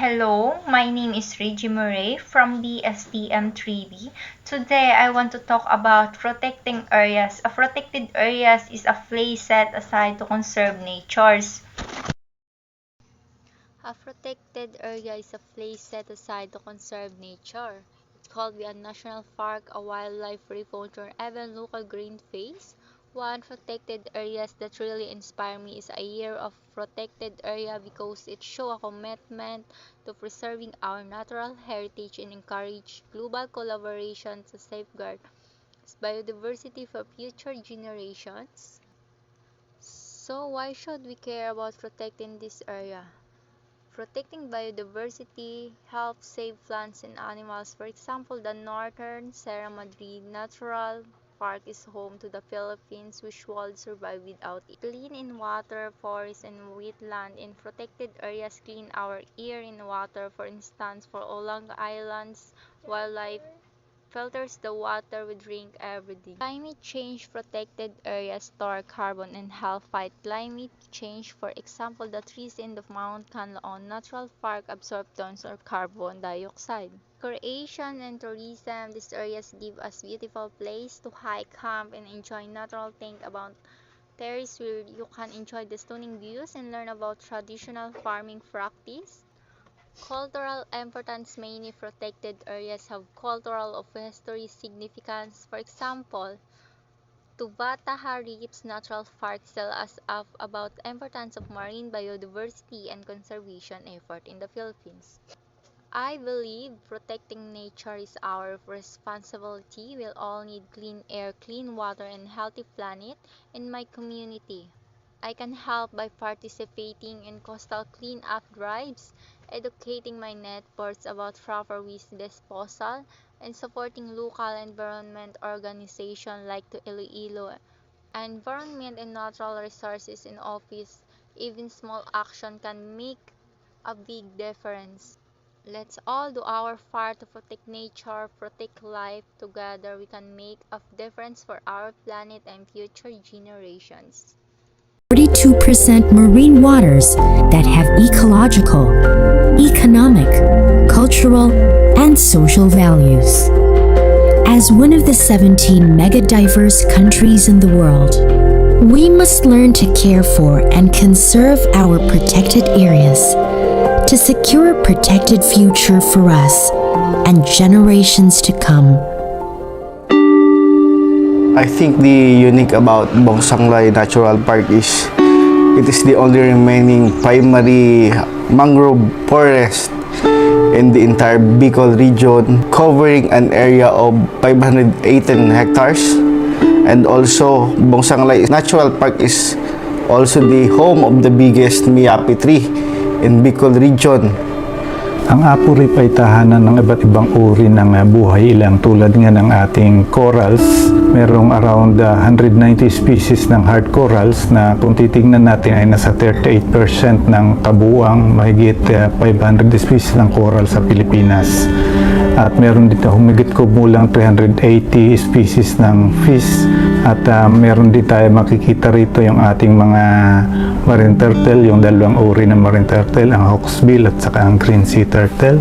Hello, my name is Reggie Murray from BSTM 3B. Today, I want to talk about protecting areas. A protected areas is a place set aside to conserve natures. A protected area is a place set aside to conserve nature. It could be a national park, a wildlife refuge, or even local green space. One protected areas that really inspire me is a year of protected area because it shows a commitment to preserving our natural heritage and encourage global collaboration to safeguard biodiversity for future generations. So why should we care about protecting this area? Protecting biodiversity helps save plants and animals. For example, the Northern Sierra Madre Natural Park is home to the Philippines, which would survive without it. Clean in water, forests, and wetland in protected areas clean our air and water. For instance, for Olang Islands, wildlife filters the water we drink every day. Climate change protected areas store carbon and help fight climate change. For example, the trees in the Mount Canlaon Natural Park absorb tons of carbon dioxide. Recreation and tourism, these areas give us beautiful place to hike, camp, and enjoy natural things about terrace where you can enjoy the stunning views and learn about traditional farming practice. Cultural importance, many protected areas have cultural or history significance. For example, Tubataha Reefs Natural Park tell us about the importance of marine biodiversity and conservation effort in the Philippines. I believe protecting nature is our responsibility. We all need clean air, clean water, and healthy planet. In my community, I can help by participating in coastal cleanup drives, educating my neighbors about proper waste disposal, and supporting local environment organizations like the Iloilo Environment and Natural Resources in office. Even small action can make a big difference. Let's all do our part to protect nature, protect life. Together we can make a difference for our planet and future generations. 42% marine waters that have ecological, economic, cultural, and social values. As one of the 17 mega-diverse countries in the world, we must learn to care for and conserve our protected areas to secure a protected future for us and generations to come. I think the unique about Bongsanglay Natural Park is it is the only remaining primary mangrove forest in the entire Bicol region, covering an area of 518 hectares. And also, Bongsanglay Natural Park is also the home of the biggest miyapi tree in Bicol region. Ang Apo Reef ay tahanan ng iba't ibang uri ng buhay ilang tulad nga ng ating corals. Merong around 190 species ng hard corals na kung titingnan natin ay nasa 38% ng kabuuang mahigit 500 species ng coral sa Pilipinas. At meron dito humigit kumulang 380 species ng fish at meron din tayo makikita rito yung ating mga marine turtle, yung dalawang uri ng marine turtle, ang hawksbill at saka ang green sea turtle.